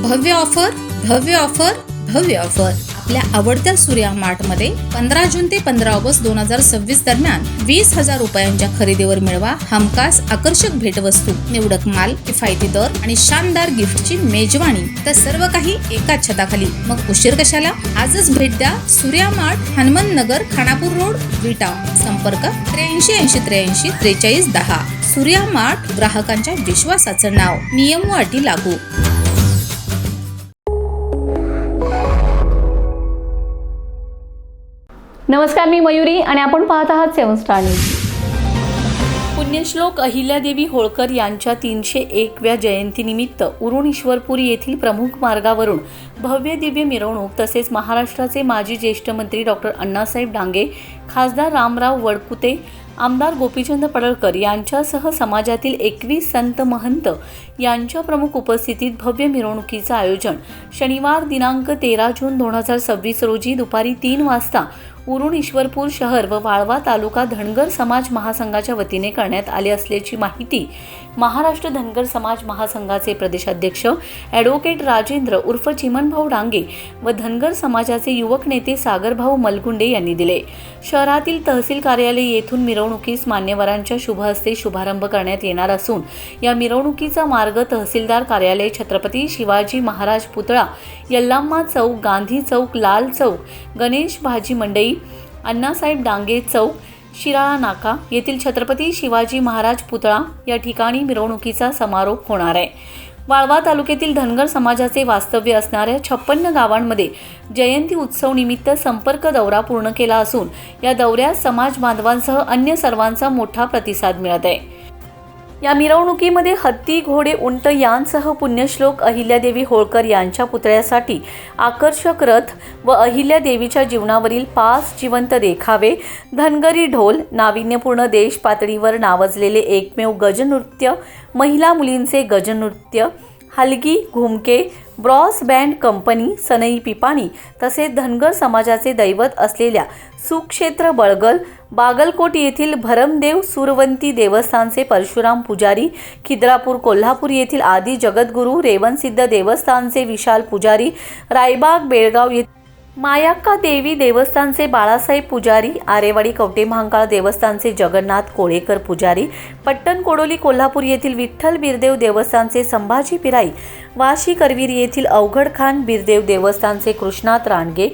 भव्य ऑफर भव्य ऑफर भव्य ऑफर आपल्या आवडत्या सूर्या मार्टमध्ये 15 जून ते 15 ऑगस्ट 2026 दरम्यान 20,000 रुपयांच्या खरेदीवर मिळवा हमखास आकर्षक भेटवस्तू, निवडक माल, किफायती दर आणि शानदार गिफ्टची मेजवानी. तर सर्व काही एकाच छताखाली. मग उशीर कशाला? आजच भेट द्या सूर्या मार्ट, हनुमान नगर, खानापूर रोड, विटा. संपर्क 83 83 43 10. सूर्या मार्ट, ग्राहकांच्या विश्वासाचं नाव. नियम व अटी लागू. नमस्कार, मी मयुरी आणि आपण पाहत आहात 7 स्टार न्यूज. पुण्यश्लोक अहिल्यादेवी होळकर यांच्या 301व्या जयंतीनिमित्त उरण ईश्वरपूर येथील प्रमुख मार्गावरून भव्य दिव्य मिरवणूक तसेच महाराष्ट्राचे माजी ज्येष्ठ मंत्री डॉक्टर अण्णासाहेब डांगे, खासदार रामराव वडकुते, आमदार गोपीचंद पडळकर यांच्यासह समाजातील 21 संत महंत यांच्या प्रमुख उपस्थितीत भव्य मिरवणुकीचं आयोजन शनिवार दिनांक 13 जून 2026 रोजी दुपारी 3 वाजता उरण ईश्वरपूर शहर व वाळवा तालुका धनगर समाज महासंघाच्या वतीने करण्यात आले असल्याची माहिती महाराष्ट्र धनगर समाज महासंघाचे प्रदेशाध्यक्ष ॲडव्होकेट राजेंद्र उर्फ चिमणभाऊ डांगे व धनगर समाजाचे युवक नेते सागरभाऊ मलगुंडे यांनी दिले. शहरातील तहसील कार्यालय येथून मिरवणुकीस मान्यवरांच्या शुभ हस्ते शुभारंभ करण्यात येणार असून या मिरवणुकीचा मार्ग तहसीलदार कार्यालय, छत्रपती शिवाजी महाराज पुतळा, यल्लाम्मा चौक, गांधी चौक, लाल चौक, गणेश भाजी मंडई, अण्णासाहेब डांगे चौक, शिराळा नाका येथील छत्रपती शिवाजी महाराज पुतळा या ठिकाणी मिरवणुकीचा समारोप होणार आहे. वाळवा तालुक्यातील धनगर समाजाचे वास्तव्य असणाऱ्या 56 गावांमध्ये जयंती उत्सव निमित्त संपर्क दौरा पूर्ण केला असून या दौऱ्यात समाज बांधवांसह अन्य सर्वांचा मोठा प्रतिसाद मिळत आहे. या मिरवणुकीमध्ये हत्ती, घोडे, उंट यांसह पुण्यश्लोक अहिल्यादेवी होळकर यांच्या पुतळ्यासाठी आकर्षक रथ व अहिल्यादेवीच्या जीवनावरील 5 जिवंत देखावे, धनगरी ढोल, नाविन्यपूर्ण देश पातळीवर नावाजलेले एकमेव गजनृत्य, महिला मुलींचे गजनृत्य, हलगी, घुमके, ब्रॉस बँड कंपनी, सनई पिपाणी तसेच धनगर समाजाचे दैवत असलेल्या सुक्षेत्र बळगल, बागलकोट येथील भरमदेव सुरवंती देवस्थानचे परशुराम पुजारी, खिद्रापूर कोल्हापूर येथील आदी जगद्गुरू रेवणसिद्ध देवस्थानचे विशाल पुजारी, रायबाग बेळगाव येथील मायाक्का देवी देवस्थानचे बाळासाहेब पुजारी, आरेवाडी कवटेमहांकाळ देवस्थानचे जगन्नाथ कोळेकर पुजारी, पट्टण कोडोली कोल्हापूर येथील विठ्ठल बिरदेव देवस्थानचे संभाजी पिराई, वाशी करवीर येथील अवघडखान बिरदेव देवस्थानचे कृष्णात रानगे,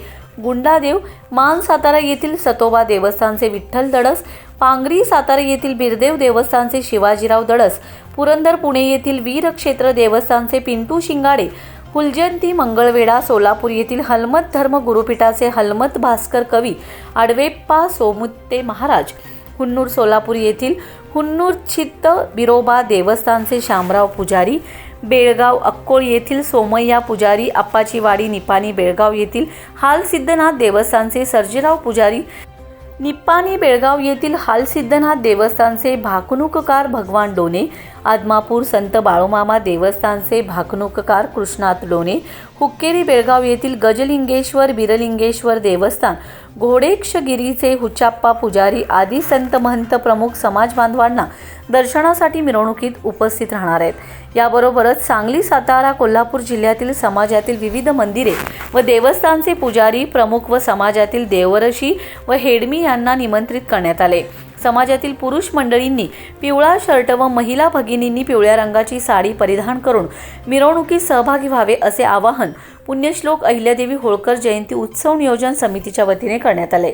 गुंडादेव मान सातारा येथील सतोबा देवस्थानचे विठ्ठल दडस, पांगरी सातारा येथील बिरदेव देवस्थानचे शिवाजीराव दडस, पुरंदर पुणे येथील वीरक्षेत्र देवस्थानचे पिंटू शिंगाडे, हुलजयंती मंगळवेढा सोलापूर येथील हलमत धर्म गुरुपीठाचे हलमत भास्कर कवी, आडवेप्पा सोमुत्ते महाराज, हुन्नूर सोलापूर येथील हुन्नूर छित्त बिरोबा देवस्थानचे शामराव पुजारी, बेळगाव अक्कोळ येथील सोमय्या पुजारी, आप्पाचीवाडी निपाणी बेळगाव येथील हालसिद्धनाथ देवस्थानचे सर्जेराव पुजारी, निप्पाणी बेळगाव येथील हालसिद्धनाथ देवस्थानचे भाकणूककार भगवान डोने, आदमापूर संत बाळूमामा देवस्थानचे भाकणूककार कृष्णात डोने, हुक्केरी बेळगाव येथील गजलिंगेश्वर बिरलिंगेश्वर देवस्थान, घोडेक्षगिरीचे हुच्चाप्पा पुजारी आदी संत महंत प्रमुख समाज बांधवांना दर्शनासाठी मिरवणुकीत उपस्थित राहणार आहेत. याबरोबरच सांगली, सातारा, कोल्हापूर जिल्ह्यातील समाजातील विविध मंदिरे व देवस्थानचे पुजारी प्रमुख व समाजातील देवरशी व हेडमी यांना निमंत्रित करण्यात आले. समाजातील पुरुष मंडळींनी पिवळा शर्ट व महिला भगिनींनी पिवळ्या रंगाची साडी परिधान करून मिरवणुकीत सहभागी व्हावे असे आवाहन पुण्यश्लोक अहिल्यादेवी होळकर जयंती उत्सव नियोजन समितीच्या वतीने करण्यात आले.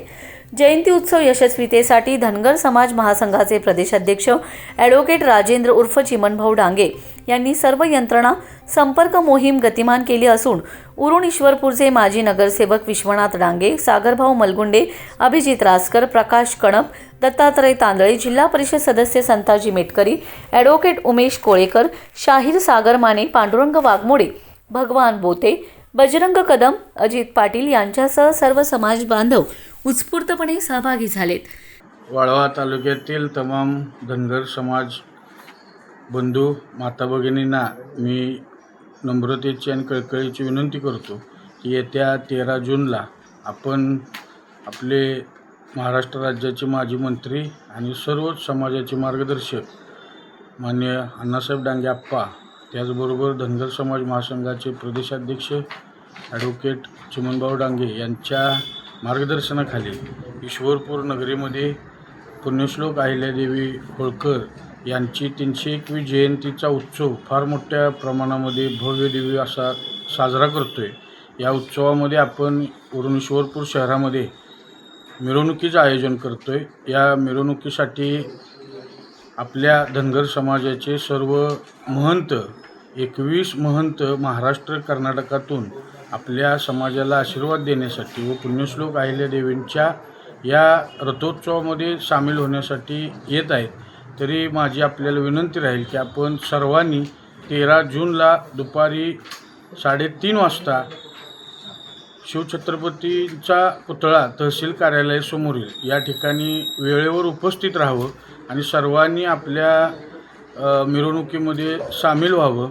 जयंती उत्सव यशस्वीतेसाठी धनगर समाज महासंघाचे प्रदेशाध्यक्ष ॲडव्होकेट राजेंद्र उर्फ चिमणभाऊ डांगे यांनी सर्व यंत्रणा संपर्क मोहीम गतिमान केली असून उरण ईश्वरपूरचे माजी नगरसेवक विश्वनाथ डांगे, सागरभाऊ मलगुंडे, अभिजित रासकर, प्रकाश कणप, दत्तात्रय तांदळे, जिल्हा परिषद सदस्य संताजी मेटकरी, ॲडव्होकेट उमेश कोळेकर, शाहीर सागर माने, पांडुरंग वाघमोडे, भगवान बोते, बजरंग कदम, अजित पाटील यांच्यासह सर्व समाज बांधव उत्स्फूर्तपणे सहभागी झालेत. वाळवा तालुक्यातील तमाम धनगर समाज बंधू माता भगिनींना मी नम्रतेची आणि कळकळीची विनंती करतो की येत्या 13 जूनला आपण आपले महाराष्ट्र राज्याचे माजी मंत्री आणि सर्वच समाजाचे मार्गदर्शक माननीय अण्णासाहेब डांगे आप्पा त्याचबरोबर धनगर समाज महासंघाचे प्रदेशाध्यक्ष ॲडव्होकेट चिमणभाऊ डांगे यांच्या मार्गदर्शनाखाली ईश्वरपूर नगरीमध्ये पुण्यश्लोक अहिल्यादेवी होळकर यांची 301वी जयंतीचा उत्सव फार मोठ्या प्रमाणामध्ये भव्य दिव्य असा साजरा करतो आहे. या उत्सवामध्ये आपण उरण ईश्वरपूर शहरामध्ये मिरवणुकीचं आयोजन करतो आहे. या मिरवणुकीसाठी आपल्या धनगर समाजाचे सर्व महंत 21 महंत महाराष्ट्र कर्नाटकातून आपल्या समाजाला आशीर्वाद देण्यासाठी व पुण्यश्लोक अहिल्यादेवींच्या या रथोत्सवामध्ये सामील होण्यासाठी येत आहेत. तरी माझी आपल्याला विनंती राहील की आपण सर्वांनी 13 जूनला दुपारी 3:30 वाजता शिवछत्रपतींचा पुतळा तहसील कार्यालयासमोरील या ठिकाणी वेळेवर उपस्थित राहावं आणि सर्वांनी आपल्या मिरवणुकीमध्ये सामील व्हावं.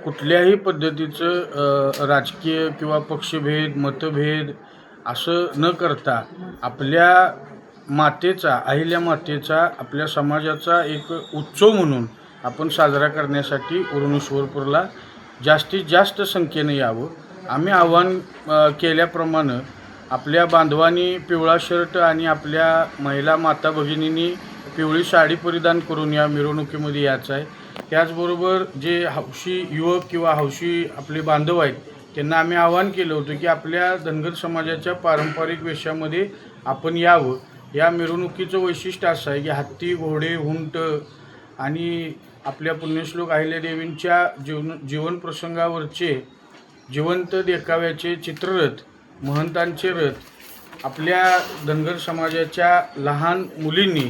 कुठल्याही पद्धतीचं राजकीय किंवा पक्षभेद मतभेद असं न करता आपल्या मातेचा अहिल्या मातेचा आपल्या समाजाचा एक उत्सव म्हणून आपण साजरा करण्यासाठी उरण ईश्वरपूरला जास्तीत जास्त संख्येने यावं. आम्ही आव्हान केल्याप्रमाणे आपल्या बांधवांनी पिवळा शर्ट आणि आपल्या महिला माता भगिनींनी पिवळी साडी परिधान करून या मिरवणुकीमध्ये यायचं आहे. त्याचबरोबर जे हौशी युवक किंवा हौशी आपले बांधव आहेत त्यांना आम्ही आवाहन केलं होतं की आपल्या धनगर समाजाच्या पारंपरिक वेशामध्ये आपण यावं. या मिरवणुकीचं वैशिष्ट्य असं आहे की हत्ती घोडे उंट आणि आपल्या पुण्यश्लोक अहिल्यादेवींच्या जीवन प्रसंगावरचे जिवंत देखाव्याचे चित्ररथ महंतांचे रथ आपल्या धनगर समाजाच्या लहान मुलींनी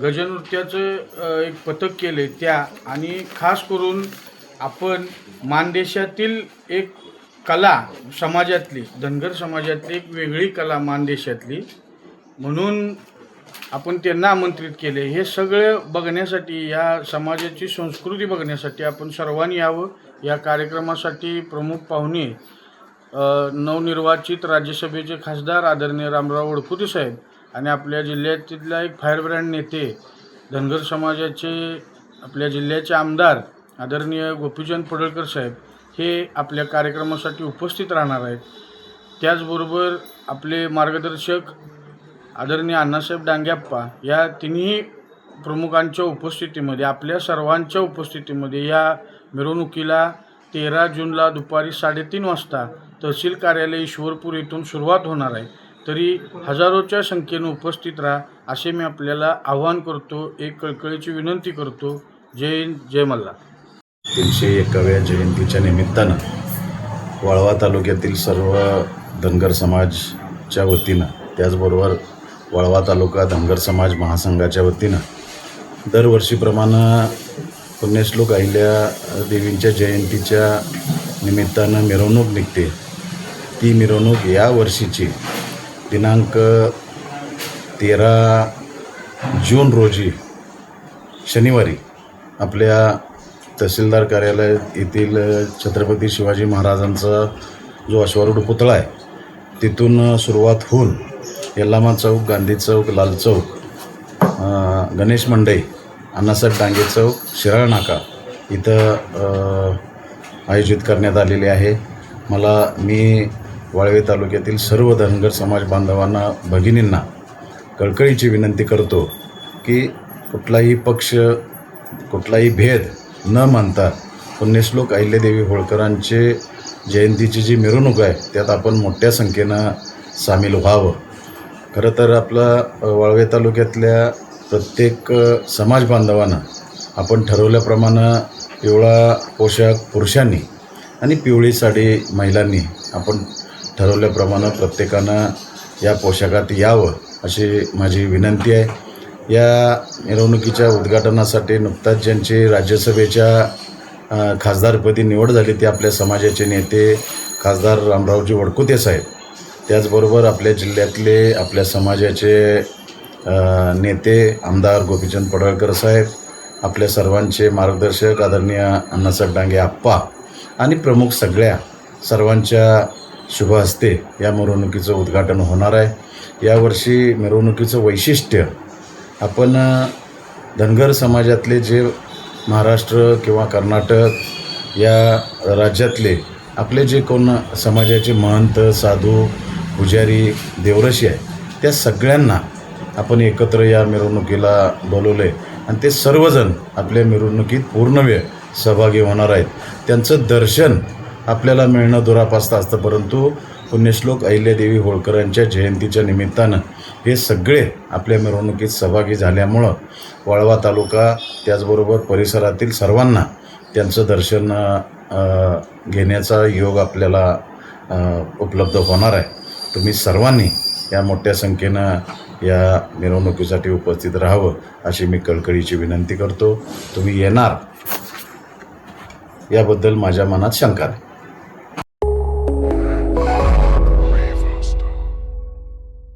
गजनृत्याचं एक पथक केले त्या आणि खास करून आपण मानदेशातील एक कला समाजातली धनगर समाजातली एक वेगळी कला मानदेशातली म्हणून आपण त्यांना आमंत्रित केले. हे सगळं बघण्यासाठी या समाजाची संस्कृती बघण्यासाठी आपण सर्वांनी यावं. या कार्यक्रमासाठी प्रमुख पाहुणे नवनिर्वाचित राज्यसभेचे खासदार आदरणीय रामराव वडकुते साहेब आणि आपल्या जिल्ह्यातला एक फायर ब्रँड नेते धनगर समाजाचे आपल्या जिल्ह्याचे आमदार आदरणीय गोपीचंद पडळकर साहेब हे आपल्या कार्यक्रमासाठी उपस्थित राहणार आहेत. त्याचबरोबर आपले मार्गदर्शक आदरणीय अण्णासाहेब डांगेप्पा या तिन्ही प्रमुखांच्या उपस्थितीमध्ये आपल्या सर्वांच्या उपस्थितीमध्ये या मिरवणुकीला 13 जूनला दुपारी 3:30 वाजता तहसील कार्यालय ईश्वरपूर येथून सुरुवात होणार आहे. तरी हजारोच्या संख्येने उपस्थित राहा असे मी आपल्याला आवाहन करतो. एक कळकळीची विनंती करतो. जय हिंद जय मल्हार. 301व्या जयंतीच्या निमित्तानं वाळवा तालुक्यातील सर्व धनगर समाजच्या वतीनं त्याचबरोबर वाळवा तालुका धनगर समाज महासंघाच्या वतीनं दरवर्षीप्रमाणे पुण्यश्लोक अहिल्या देवींच्या जयंतीच्या निमित्तानं मिरवणूक निघते. ती मिरवणूक या वर्षीची दिनांक 13 जून रोजी शनिवारी आपल्या तहसीलदार कार्यालय येथील छत्रपती शिवाजी महाराजांचा जो अश्वारूढ पुतळा आहे तिथून सुरुवात होऊन यल्लामा चौक, गांधी चौक, लाल चौक, गणेश मंडई, अण्णासाहेब डांगे चौक, शिराळ नाका इथं आयोजित करण्यात आलेले आहे. मी वाळवे तालुक्यातील सर्व धनगर समाज बांधवांना भगिनींना कळकळीची विनंती करतो की कुठलाही पक्ष कुठलाही भेद न मानता पुण्यश्लोक अहिल्यादेवी होळकरांचे जयंतीची जी मिरवणूक आहे त्यात आपण मोठ्या संख्येनं सामील व्हावं. खरं तर आपला वाळवे तालुक्यातल्या प्रत्येक समाज बांधवांना आपण ठरवल्याप्रमाणे पिवळा पोशाख पुरुषांनी आणि पिवळी साडी महिलांनी आपण ठरवल्याप्रमाणे प्रत्येकानं या पोशाखात यावं अशी माझी विनंती आहे. या मिरवणुकीच्या उद्घाटनासाठी नुकताच ज्यांची राज्यसभेच्या खासदारपदी निवड झाली ते आपल्या समाजाचे नेते खासदार रामरावजी वडकुते साहेब, त्याचबरोबर आपल्या जिल्ह्यातले आपल्या समाजाचे नेते आमदार गोपीचंद पडळकर साहेब, आपल्या सर्वांचे मार्गदर्शक आदरणीय अण्णासाहेब डांगे आप्पा आणि प्रमुख सगळ्या सर्वांच्या शुभ हस्ते या मिरवणुकीचं उद्घाटन होणार आहे. यावर्षी मिरवणुकीचं वैशिष्ट्य आपण धनगर समाजातले जे महाराष्ट्र किंवा कर्नाटक या राज्यातले आपले जे कोण समाजाचे महंत, साधू, पुजारी, देवरशी आहे त्या सगळ्यांना आपण एकत्र या मिरवणुकीला बोलवले आणि ते सर्वजण आपल्या मिरवणुकीत पूर्ण वेळ सहभागी होणार आहेत. त्यांचं दर्शन आपल्याला मिळणं दुरापास्त असतं, परंतु पुण्यश्लोक अहिल्यादेवी होळकरांच्या जयंतीच्या निमित्तानं हे सगळे आपल्या मिरवणुकीत सहभागी झाल्यामुळं वाळवा तालुका त्याचबरोबर परिसरातील सर्वांना त्यांचं दर्शन घेण्याचा योग आपल्याला उपलब्ध होणार आहे. तुम्ही सर्वांनी या मोठ्या संख्येनं या मिरवणुकीसाठी उपस्थित राहावं अशी मी कळकळीची विनंती करतो. तुम्ही येणार याबद्दल माझ्या मनात शंका नाही.